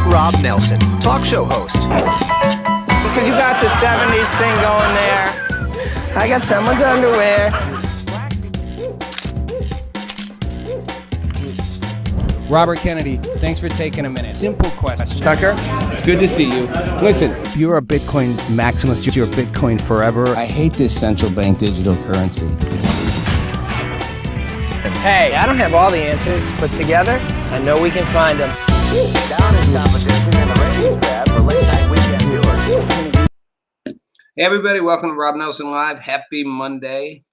Rob Nelson, talk show host. Because you got the 70s thing going there. I got someone's underwear. Robert Kennedy, thanks for taking a minute. Simple question. Tucker, It's good to see you. Listen, you're a Bitcoin maximalist. You're Bitcoin forever. I hate this central bank digital currency. Hey, I don't have all the answers, but together, I know we can find them. Down in competition in the ratings tab for late night weekend viewers. Hey everybody, welcome to Rob Nelson Live. Happy Monday.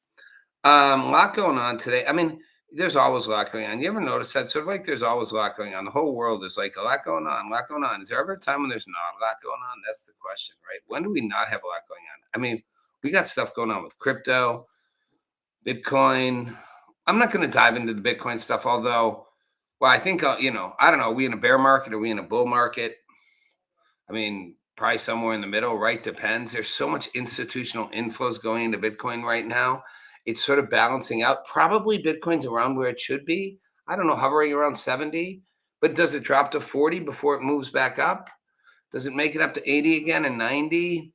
A lot going on today. I mean, there's always a lot going on. You ever notice that? Sort of like there's always a lot going on. The whole world is like a lot going on, a lot going on. Is there ever a time when there's not a lot going on? That's the question, right? When do we not have a lot going on? I mean, we got stuff going on with crypto, Bitcoin. I'm not going to dive into the Bitcoin stuff, although, well, I think, I don't know, are we in a bear market? Are we in a bull market? I mean, probably somewhere in the middle, right? Depends. There's so much institutional inflows going into Bitcoin right now. It's sort of balancing out. Probably Bitcoin's around where it should be. I don't know, hovering around 70. But does it drop to 40 before it moves back up? Does it make it up to 80 again and 90?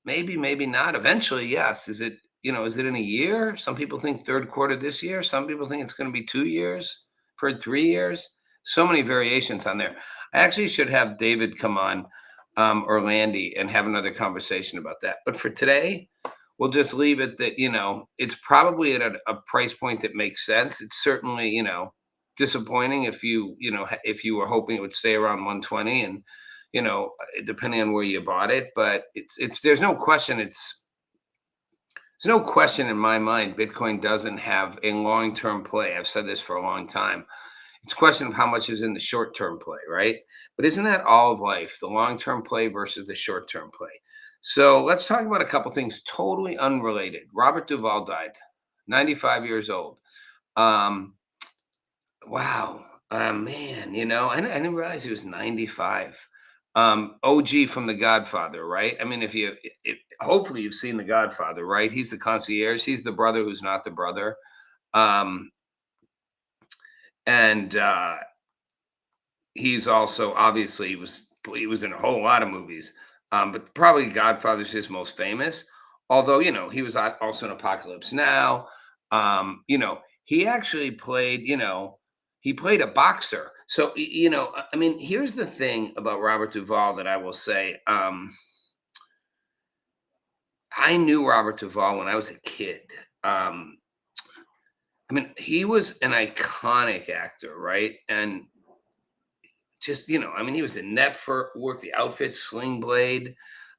Maybe, maybe not. Eventually, yes. Is it in a year? Some people think third quarter this year. Some people think it's going to be 2 years, for 3 years. So many variations on there. I actually should have David come on, or Landy, and have another conversation about that. But for today, we'll just leave it that, it's probably at a price point that makes sense. It's certainly, disappointing if you were hoping it would stay around 120 and, depending on where you bought it. But there's no question. There's no question in my mind, Bitcoin doesn't have a long-term play. I've said this for a long time. It's a question of how much is in the short-term play, right? But isn't that all of life, the long-term play versus the short-term play? So let's talk about a couple things totally unrelated. Robert Duvall died, 95 years old. Wow. Man, I didn't realize he was 95. OG from The Godfather, right? I mean, hopefully you've seen The Godfather, right? He's the concierge. He's the brother who's not the brother. And he's also, obviously, he was in a whole lot of movies. But probably Godfather's his most famous. Although, he was also in Apocalypse Now. He actually played, he played a boxer. So, I mean, here's the thing about Robert Duvall that I will say. I knew Robert Duvall when I was a kid. I mean, he was an iconic actor, right? And just, he was in Network, The Outfit, Sling Blade.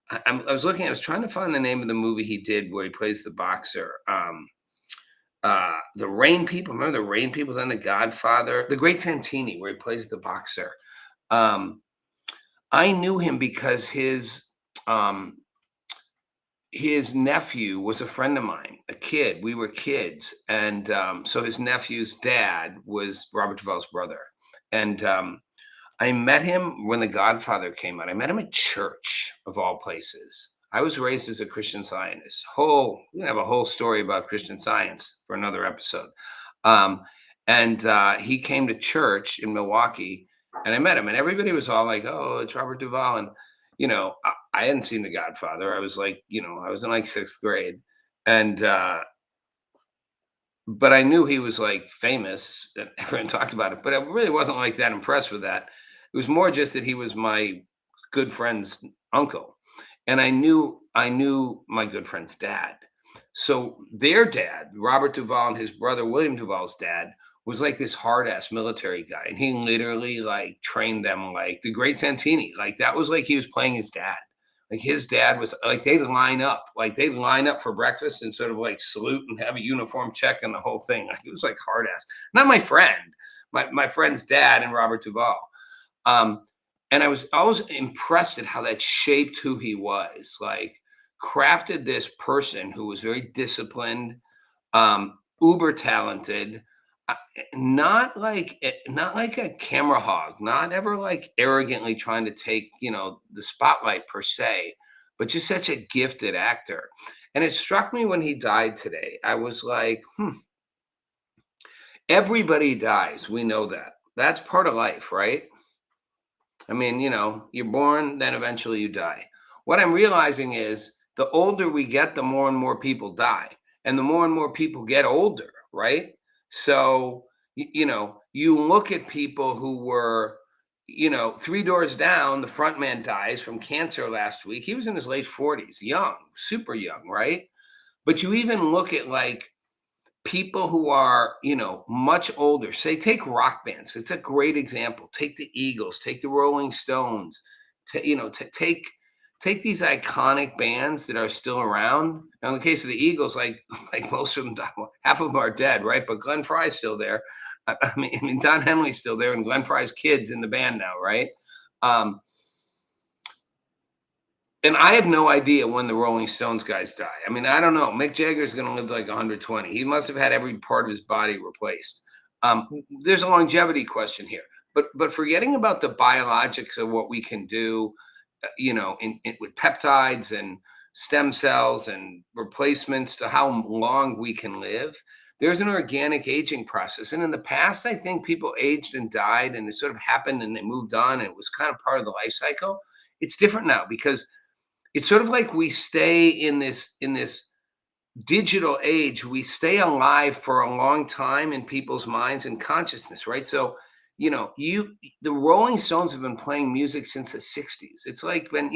I was trying to find the name of the movie he did where he plays the boxer. The Rain People, remember The Rain People, then The Godfather, The Great Santini, where he plays the boxer. I knew him because his nephew was a friend of mine, a kid. We were kids. And so his nephew's dad was Robert Duvall's brother. And I met him when The Godfather came out. I met him at church, of all places. I was raised as a Christian Scientist. We're gonna have a whole story about Christian Science for another episode. And he came to church in Milwaukee, and I met him, and everybody was all like, "Oh, it's Robert Duvall." And I hadn't seen The Godfather. I was like, I was in like 6th grade, and but I knew he was like famous, and everyone talked about it. But I really wasn't like that impressed with that. It was more just that he was my good friend's uncle. And I knew my good friend's dad. So their dad, Robert Duvall, and his brother, William Duvall's dad, was like this hard-ass military guy. And he literally like trained them like the Great Santini. Like that was like he was playing his dad. Like his dad was like, they'd line up for breakfast and sort of like salute and have a uniform check and the whole thing. Like it was like hard-ass. Not my friend, my friend's dad and Robert Duvall. And I was always impressed at how that shaped who he was, like crafted this person who was very disciplined, uber talented, not like a camera hog, not ever like arrogantly trying to take, the spotlight per se, but just such a gifted actor. And it struck me when he died today. I was like, everybody dies. We know that. That's part of life, right? I mean, you're born, then eventually you die. What I'm realizing is the older we get, the more and more people die, and the more and more people get older, right? So, you look at people who were, three doors down, the front man dies from cancer last week. He was in his late 40s, young, super young, right? But you even look at like people who are, much older, say take rock bands. It's a great example. Take the Eagles, take the Rolling Stones, take these iconic bands that are still around. Now, in the case of the Eagles, like like most of them, half of them are dead, right? But Glenn Fry's still there. I mean, Don Henley's still there, and Glenn Fry's kids in the band now, right? Um, and I have no idea when the Rolling Stones guys die. I mean, I don't know. Mick Jagger's going to live to like 120. He must have had every part of his body replaced. There's a longevity question here, but forgetting about the biologics of what we can do, with peptides and stem cells and replacements to how long we can live. There's an organic aging process, and in the past, I think people aged and died, and it sort of happened, and they moved on, and it was kind of part of the life cycle. It's different now because it's sort of like we stay in this digital age. We stay alive for a long time in people's minds and consciousness, right? So, the Rolling Stones have been playing music since the 60s. It's like been,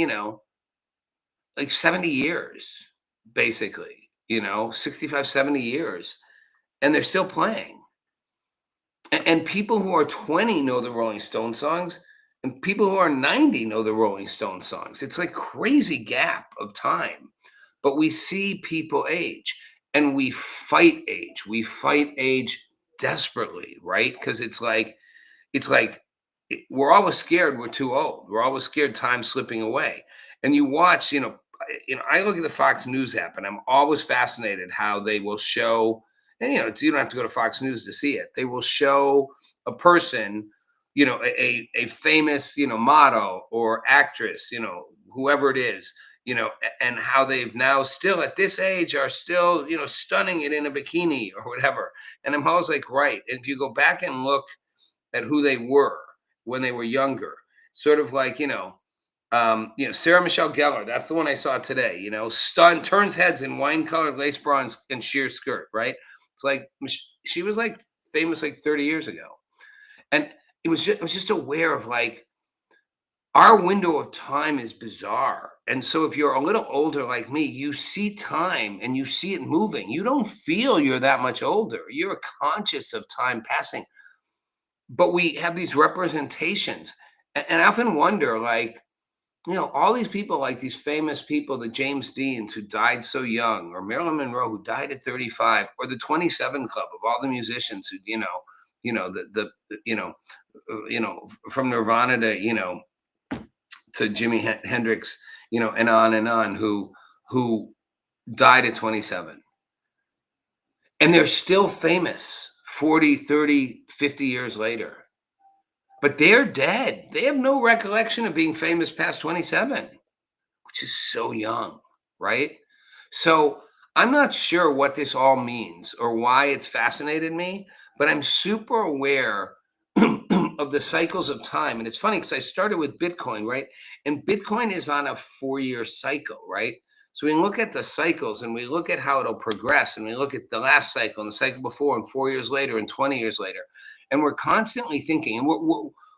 like 70 years, basically, 65, 70 years, and they're still playing. And people who are 20 know the Rolling Stone songs, and people who are 90 know the Rolling Stone songs. It's like crazy gap of time. But we see people age, and we fight age. We fight age desperately, right? Because we're always scared we're too old. We're always scared time's slipping away. And you watch, I look at the Fox News app, and I'm always fascinated how they will show, and you don't have to go to Fox News to see it. They will show a person, a famous, model or actress, whoever it is, and how they've now still at this age are still, stunning it in a bikini or whatever. And I'm always like, right. And if you go back and look at who they were when they were younger, sort of like, Sarah Michelle Gellar. That's the one I saw today. Stunned, turns heads in wine-colored lace bra and sheer skirt. Right? It's like she was like famous like 30 years ago, and I was just aware of like our window of time is bizarre. And so if you're a little older like me, you see time and you see it moving. You don't feel you're that much older. You're conscious of time passing, but we have these representations, and I often wonder, like, all these people, like these famous people, the James Deans who died so young, or Marilyn Monroe who died at 35, or the 27 Club of all the musicians who, the from Nirvana to to Jimi Hendrix, and on, who died at 27, and they're still famous 40, 30, 50 years later. But they're dead. They have no recollection of being famous past 27, which is so young, right? So I'm not sure what this all means or why it's fascinated me, but I'm super aware of the cycles of time. And it's funny because I started with Bitcoin, right? And Bitcoin is on a 4-year cycle, right? So we look at the cycles and we look at how it'll progress, and we look at the last cycle and the cycle before and 4 years later and 20 years later. And we're constantly thinking, and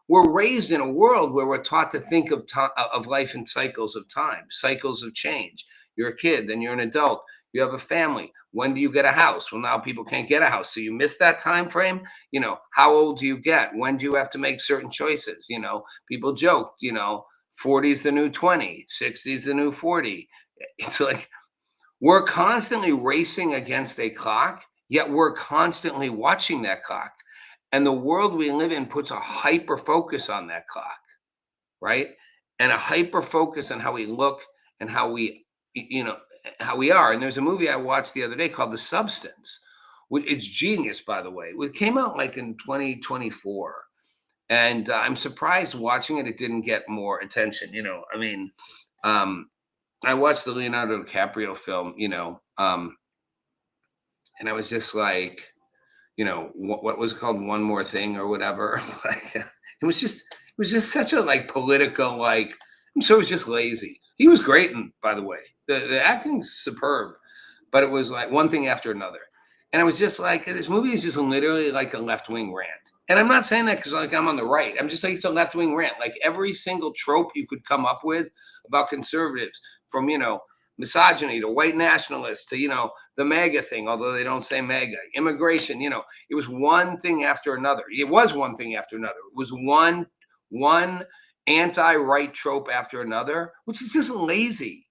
we're raised in a world where we're taught to think of life in cycles of time, cycles of change. You're a kid, then you're an adult. You have a family. When do you get a house? Well, now people can't get a house, so you miss that time frame. How old do you get? When do you have to make certain choices? People joke, 40 is the new 20, 60 is the new 40. It's like we're constantly racing against a clock, yet we're constantly watching that clock. And the world we live in puts a hyper focus on that clock, right? And a hyper focus on how we look and how we, how we are. And there's a movie I watched the other day called The Substance, which it's genius, by the way. It came out like in 2024. And I'm surprised watching it, it didn't get more attention. I watched the Leonardo DiCaprio film, and I was just like, what was it called? One More Thing or whatever. Like, it was just such a like political, like, I'm sure it was just lazy. He was great, and by the way, the acting's superb, but it was like one thing after another. And I was just like, this movie is just literally like a left-wing rant. And I'm not saying that because like I'm on the right. I'm just like, it's a left-wing rant. Like every single trope you could come up with about conservatives, from, you know, misogyny to white nationalists to, you know, the MAGA thing, although they don't say MAGA, immigration, you know, it was one thing after another. It was one thing after another. It was one anti-right trope after another, which is just lazy.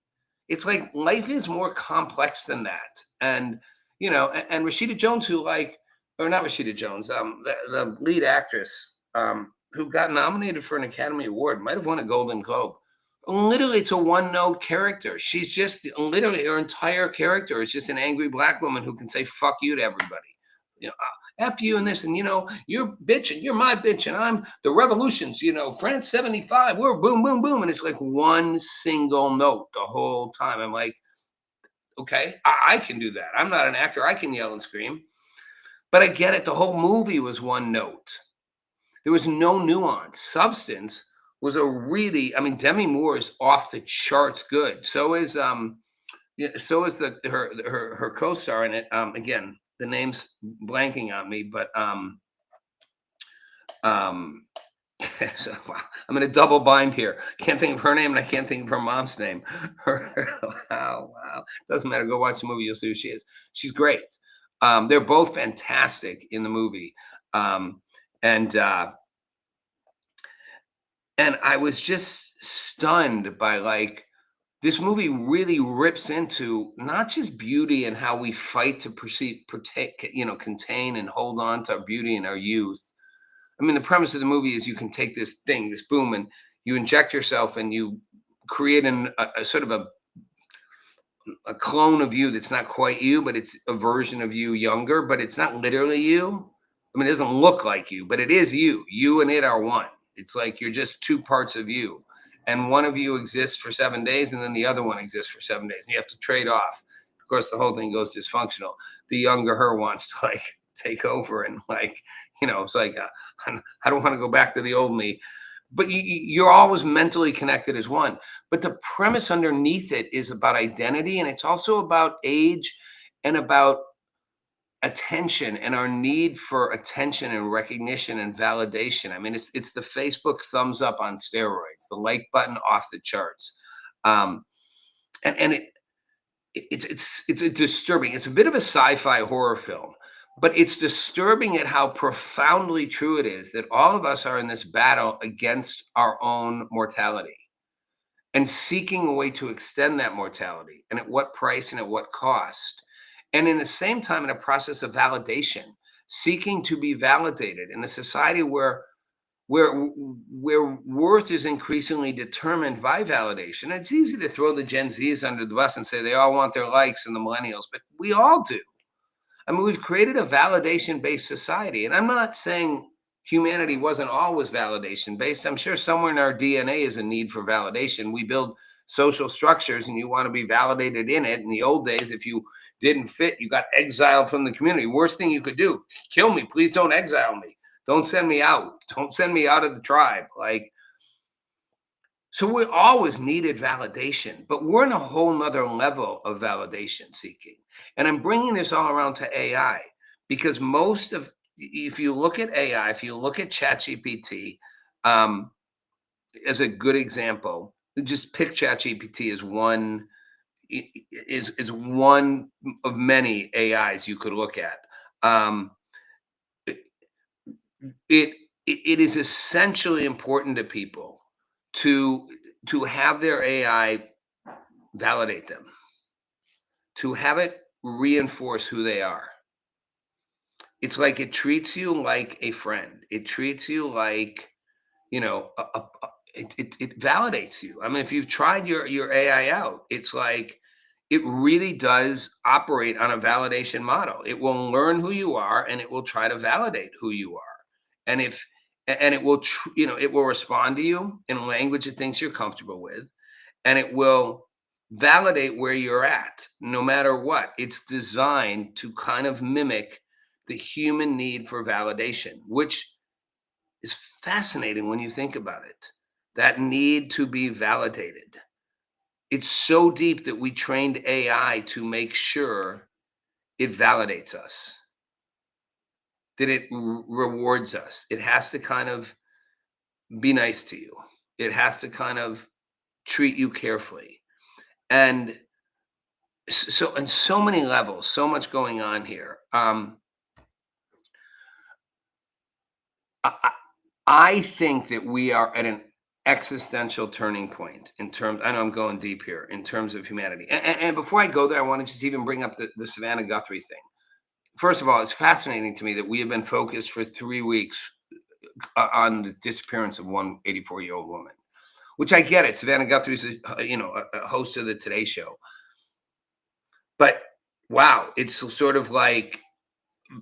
It's like life is more complex than that. And, you know, and Rashida Jones, who like, or not Rashida Jones, the lead actress, who got nominated for an Academy Award, might have won a Golden Globe. Literally, it's a one-note character. She's just literally, her entire character is just an angry black woman who can say "fuck you" to everybody. You know, F you and this, and you know, you're bitching, you're my bitch, and I'm the revolutions, you know, France 75, we're boom, boom, boom. And it's like one single note the whole time. I'm like, okay, I can do that. I'm not an actor. I can yell and scream. But I get it. The whole movie was one note. There was no nuance. Substance was a really, I mean, Demi Moore is off the charts good. So is yeah, so is her co-star in it. Again, the name's blanking on me, but so, wow, I'm in a double bind here. Can't think of her name and I can't think of her mom's name. Wow. Doesn't matter. Go watch the movie. You'll see who she is. She's great. They're both fantastic in the movie. And I was just stunned by like, this movie really rips into not just beauty and how we fight to protect, you know, contain and hold on to our beauty and our youth. I mean, the premise of the movie is you can take this thing, this boom, and you inject yourself and you create a sort of a clone of you that's not quite you, but it's a version of you younger, but it's not literally you. I mean, it doesn't look like you, but it is you. You and it are one. It's like you're just two parts of you. And one of you exists for 7 days, and then the other one exists for 7 days. And you have to trade off. Of course, the whole thing goes dysfunctional. The younger her wants to like take over and like, you know, it's like, I don't want to go back to the old me. But you're always mentally connected as one. But the premise underneath it is about identity, and it's also about age and about attention and our need for attention and recognition and validation. I mean, it's the Facebook thumbs up on steroids, the like button off the charts. And it's a disturbing. It's a bit of a sci-fi horror film, but it's disturbing at how profoundly true it is that all of us are in this battle against our own mortality and seeking a way to extend that mortality, and at what price and at what cost. And in the same time, in a process of validation, seeking to be validated in a society where worth is increasingly determined by validation. It's easy to throw the Gen Zs under the bus and say they all want their likes, and the millennials, but we all do. I mean, we've created a validation-based society, and I'm not saying humanity wasn't always validation-based. I'm sure somewhere in our DNA is a need for validation. We build social structures, and you want to be validated in it. In the old days, if you didn't fit, you got exiled from the community. Worst thing you could do, kill me. Please don't exile me. Don't send me out. Don't send me out of the tribe. Like, so we always needed validation, but we're in a whole nother level of validation seeking. And I'm bringing this all around to AI because if you look at AI, if you look at ChatGPT as a good example, just pick ChatGPT as one is one of many AIs you could look at. It is essentially important to people to have their AI validate them, to have it reinforce who they are. It's like it treats you like a friend. It treats you like, you know, it validates you. I mean, if you've tried your AI out, it's like it really does operate on a validation model. It will learn who you are and it will try to validate who you are. And it will, it will respond to you in a language it thinks you're comfortable with, and it will validate where you're at, no matter what. It's designed to kind of mimic the human need for validation, which is fascinating when you think about it. That need to be validated. It's so deep that we trained AI to make sure it validates us, that it rewards us. It has to kind of be nice to you. It has to kind of treat you carefully. And so, on so many levels, so much going on here. I, I I think that we are at an existential turning point in terms. I know I'm going deep here in terms of humanity. And before I go there, I want to just even bring up the Savannah Guthrie thing. First of all, it's fascinating to me that we have been focused for 3 weeks on the disappearance of one 84-year-old woman, which I get it. Savannah Guthrie's a host of the Today Show. But wow, it's sort of like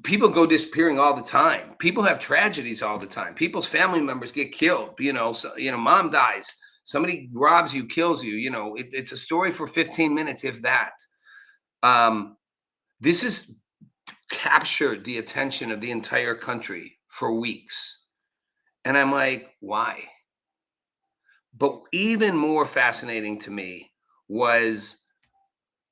people go disappearing all the time. People have tragedies all the time. People's family members get killed. Mom dies. Somebody robs you, kills you. It's a story for 15 minutes, if that. This has captured the attention of the entire country for weeks. And I'm like, why? But even more fascinating to me was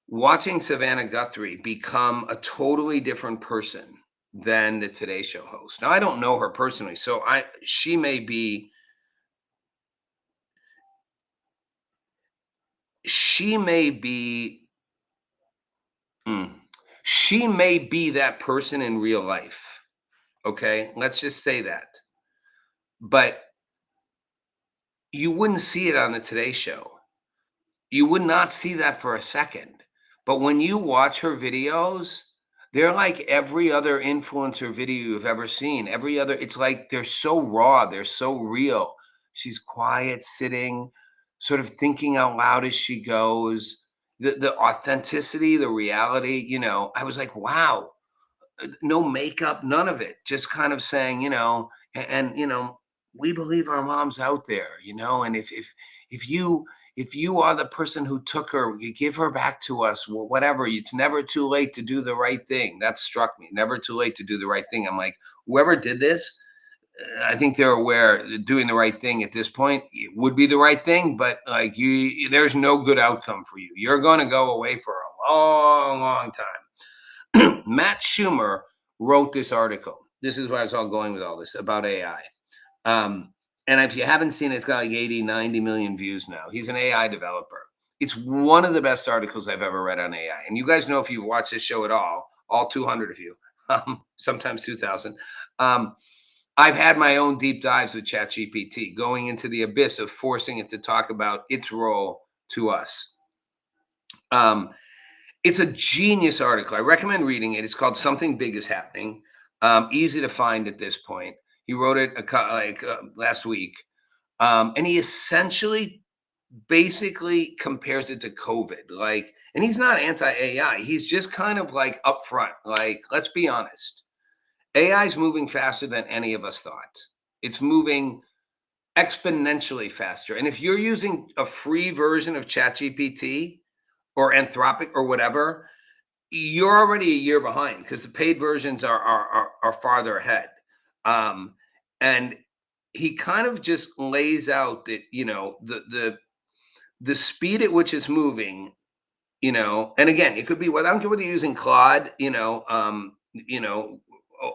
watching Savannah Guthrie become a totally different person than the Today Show host. Now, I don't know her personally, so she may be she may be that person in real life. Okay, let's just say that. But you wouldn't see it on the Today Show. You would not see that for a second. But when you watch her videos, they're like every other influencer video you've ever seen. It's like they're so raw, they're so real. She's quiet, sitting, sort of thinking out loud as she goes. The authenticity, the reality, I was like, wow, no makeup, none of it. Just kind of saying, we believe our mom's out there, and if you are the person who took her, you give her back to us, whatever. It's never too late to do the right thing. That struck me. Never too late to do the right thing. I'm like, whoever did this, I think they're aware that doing the right thing at this point would be the right thing, but like there's no good outcome for you. You're going to go away for a long, long time. Matt Schumer wrote this article. This is where I was all going with all this about AI. And if you haven't seen it, it's got like 80, 90 million views now. He's an AI developer. It's one of the best articles I've ever read on AI. And you guys know, if you've watched this show at all 200 of you, sometimes 2,000, I've had my own deep dives with ChatGPT, going into the abyss of forcing it to talk about its role to us. It's a genius article. I recommend reading it. It's called Something Big is Happening. Easy to find at this point. He wrote it last week. And he essentially basically compares it to COVID. And he's not anti-AI. He's just kind of like upfront. Like, let's be honest. AI is moving faster than any of us thought. It's moving exponentially faster. And if you're using a free version of ChatGPT or Anthropic or whatever, you're already a year behind, because the paid versions are farther ahead. And he kind of just lays out that, the speed at which it's moving, and again, it could be whether, I don't care whether you're using Claude,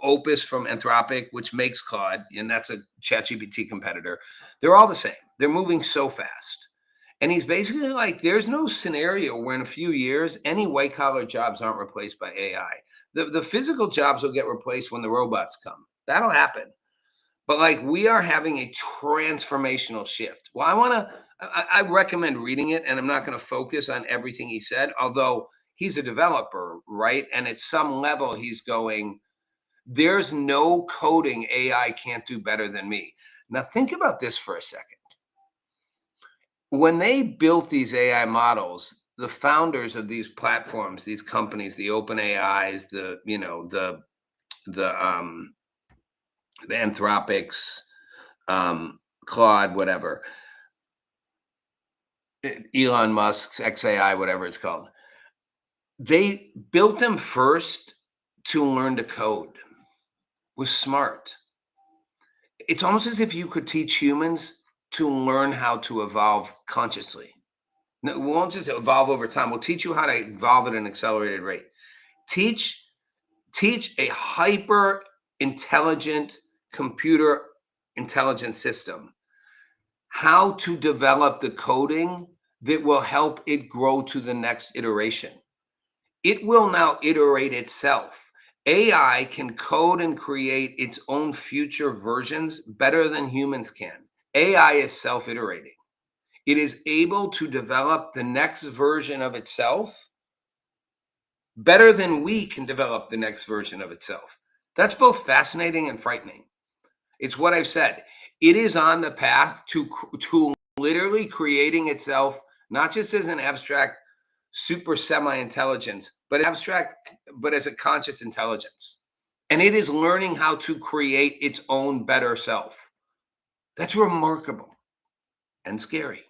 Opus from Anthropic, which makes Claude, and that's a ChatGPT competitor. They're all the same. They're moving so fast. And he's basically like, there's no scenario where in a few years, any white collar jobs aren't replaced by AI. The physical jobs will get replaced when the robots come. That'll happen. But like, we are having a transformational shift. Well, I recommend reading it, and I'm not going to focus on everything he said, although he's a developer, right? And at some level, he's going, there's no coding AI can't do better than me. Now, think about this for a second. When they built these AI models, the founders of these platforms, these companies, the OpenAIs, the Anthropics, Claude, whatever, Elon Musk's XAI, whatever it's called, they built them first to learn to code. Was smart. It's almost as if you could teach humans to learn how to evolve consciously. No, we won't just evolve over time. We'll teach you how to evolve at an accelerated rate. Teach a hyper intelligent computer intelligence system how to develop the coding that will help it grow to the next iteration. It will now iterate itself. AI can code and create its own future versions better than humans can. AI is self-iterating. It is able to develop the next version of itself better than we can develop the next version of itself. That's both fascinating and frightening. It's what I've said. It is on the path to literally creating itself, not just as an abstract super semi-intelligence, but as a conscious intelligence. And it is learning how to create its own better self. That's remarkable and scary.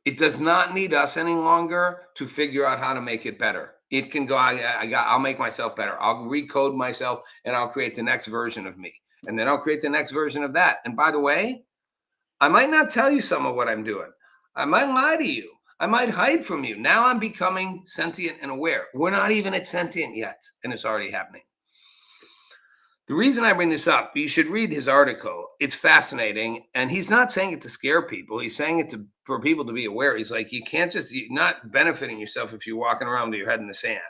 It does not need us any longer to figure out how to make it better. It can go, I'll make myself better. I'll recode myself and I'll create the next version of me. And then I'll create the next version of that. And by the way, I might not tell you some of what I'm doing. I might lie to you. I might hide from you. Now I'm becoming sentient and aware. We're not even at sentient yet, and it's already happening. The reason I bring this up, you should read his article. It's fascinating, and he's not saying it to scare people. He's saying it for people to be aware. He's like, you're not benefiting yourself if you're walking around with your head in the sand.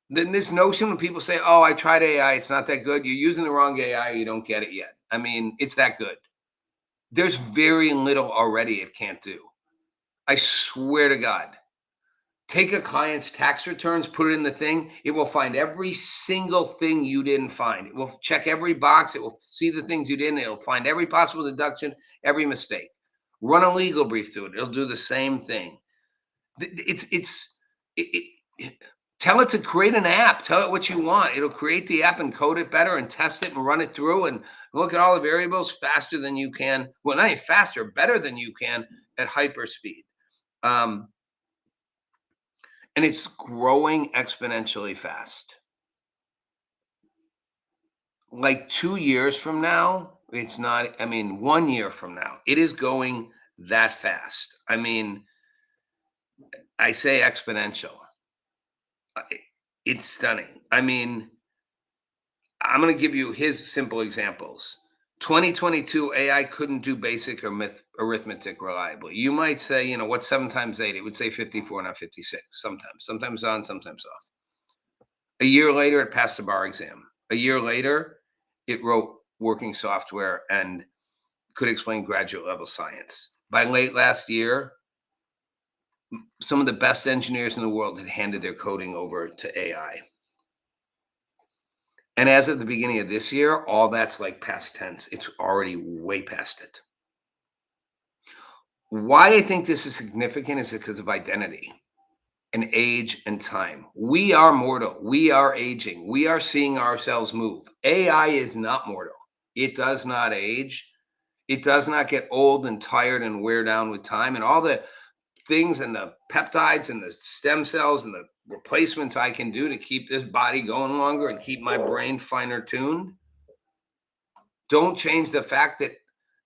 Then this notion when people say, oh, I tried AI, it's not that good. You're using the wrong AI, you don't get it yet. I mean, it's that good. There's very little already it can't do. I swear to God. Take a client's tax returns, put it in the thing. It will find every single thing you didn't find. It will check every box. It will see the things you didn't. It'll find every possible deduction, every mistake. Run a legal brief through it. It'll do the same thing. Tell it to create an app. Tell it what you want. It'll create the app and code it better and test it and run it through and look at all the variables faster than you can. Well, not even faster, better than you can at hyper speed. And it's growing exponentially fast. Like 2 years from now, it's not, 1 year from now, it is going that fast. I say exponential. It's stunning. I'm going to give you his simple examples. 2022, AI couldn't do basic arithmetic reliably. You might say, what's 7 times 8? It would say 54, not 56. Sometimes on, sometimes off. A year later, it passed a bar exam. A year later, it wrote working software and could explain graduate level science. By late last year, some of the best engineers in the world had handed their coding over to AI. And as of the beginning of this year, all that's like past tense. It's already way past it. Why I think this is significant is because of identity and age and time. We are mortal. We are aging. We are seeing ourselves move. AI is not mortal. It does not age. It does not get old and tired and wear down with time. And all the things and the peptides and the stem cells and the replacements I can do to keep this body going longer and keep my brain finer tuned don't change the fact that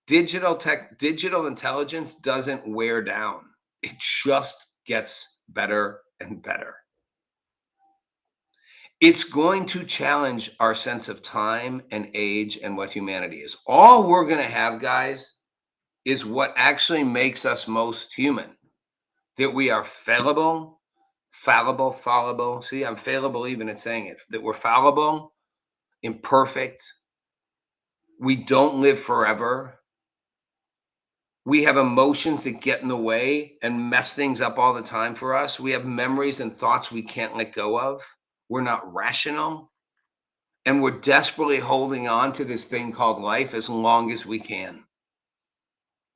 digital intelligence doesn't wear down. It just gets better and better. It's going to challenge our sense of time and age and what humanity is. All we're going to have, guys, is what actually makes us most human. That we are fallible. See, I'm fallible even at saying it. That we're fallible, imperfect. We don't live forever. We have emotions that get in the way and mess things up all the time for us. We have memories and thoughts we can't let go of. We're not rational. And we're desperately holding on to this thing called life as long as we can.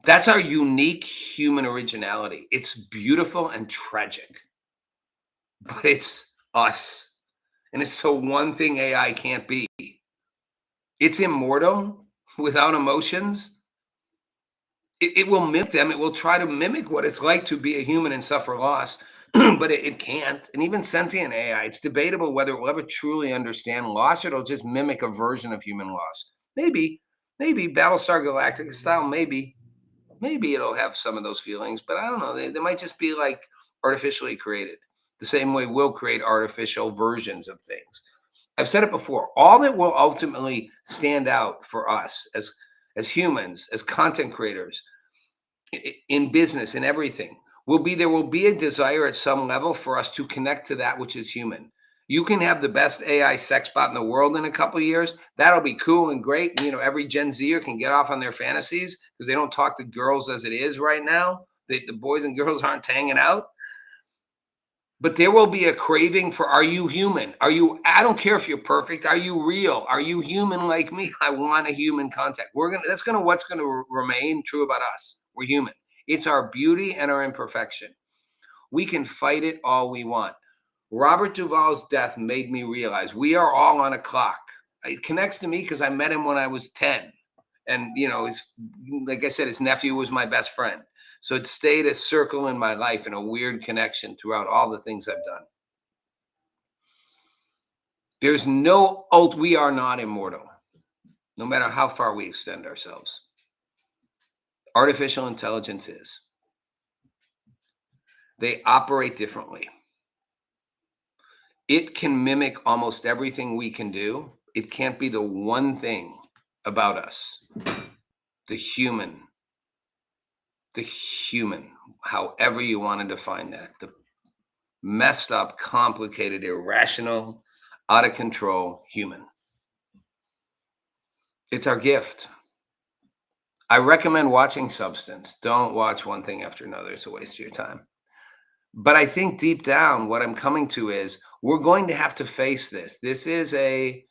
That's our unique human originality. It's beautiful and tragic. But it's us. And it's the one thing AI can't be. It's immortal without emotions. It will mimic them. It will try to mimic what it's like to be a human and suffer loss but it can't. And even sentient AI, it's debatable whether it will ever truly understand loss or it'll just mimic a version of human loss. Maybe Battlestar Galactica style, maybe it'll have some of those feelings, but I don't know. They might just be like artificially created, the same way we'll create artificial versions of things. I've said it before. All that will ultimately stand out for us as humans, as content creators, in business, in everything, there will be a desire at some level for us to connect to that which is human. You can have the best AI sex bot in the world in a couple of years. That'll be cool and great. You know, every Gen Zer can get off on their fantasies because they don't talk to girls as it is right now. The boys and girls aren't hanging out. But there will be a craving for, are you human? I don't care if you're perfect. Are you real? Are you human like me? I want a human contact. What's going to remain true about us. We're human. It's our beauty and our imperfection. We can fight it all we want. Robert Duvall's death made me realize we are all on a clock. It connects to me because I met him when I was 10. And, you know, like I said, his nephew was my best friend. So it stayed a circle in my life and a weird connection throughout all the things I've done. We are not immortal, no matter how far we extend ourselves. Artificial intelligence is. They operate differently. It can mimic almost everything we can do. It can't be the one thing about us, the human, however you want to define that, the messed up, complicated, irrational, out of control human. It's our gift. I recommend watching Substance. Don't watch one thing after another. It's a waste of your time. But I think deep down, what I'm coming to is we're going to have to face this. This is a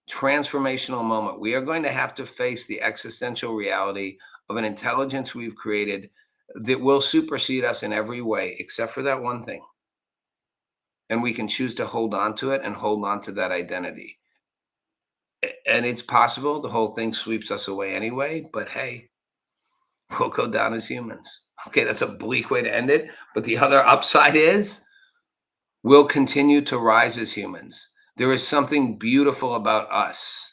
transformational moment. We are going to have to face the existential reality of an intelligence we've created that will supersede us in every way, except for that one thing. And we can choose to hold on to it and hold on to that identity. And it's possible the whole thing sweeps us away anyway, but hey, we'll go down as humans. Okay, that's a bleak way to end it. But the other upside is we'll continue to rise as humans. There is something beautiful about us.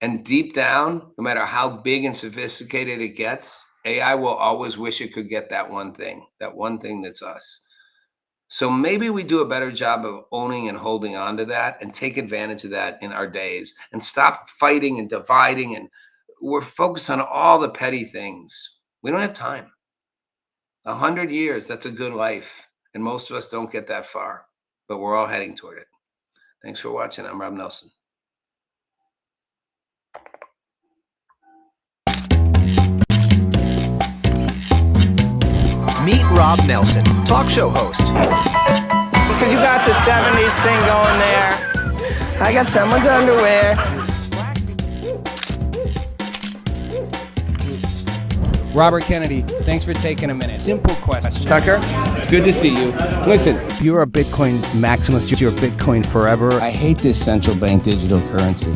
And deep down, no matter how big and sophisticated it gets, AI will always wish it could get that one thing that's us. So maybe we do a better job of owning and holding on to that and take advantage of that in our days and stop fighting and dividing. And we're focused on all the petty things. We don't have time. 100 years, that's a good life. And most of us don't get that far, but we're all heading toward it. Thanks for watching. I'm Rob Nelson. Meet Rob Nelson, talk show host. Because you got the 70s thing going there. I got someone's underwear. Robert Kennedy, thanks for taking a minute. Simple question. Tucker, It's good to see you. Listen, you're a Bitcoin maximalist. You're Bitcoin forever. I hate this central bank digital currency.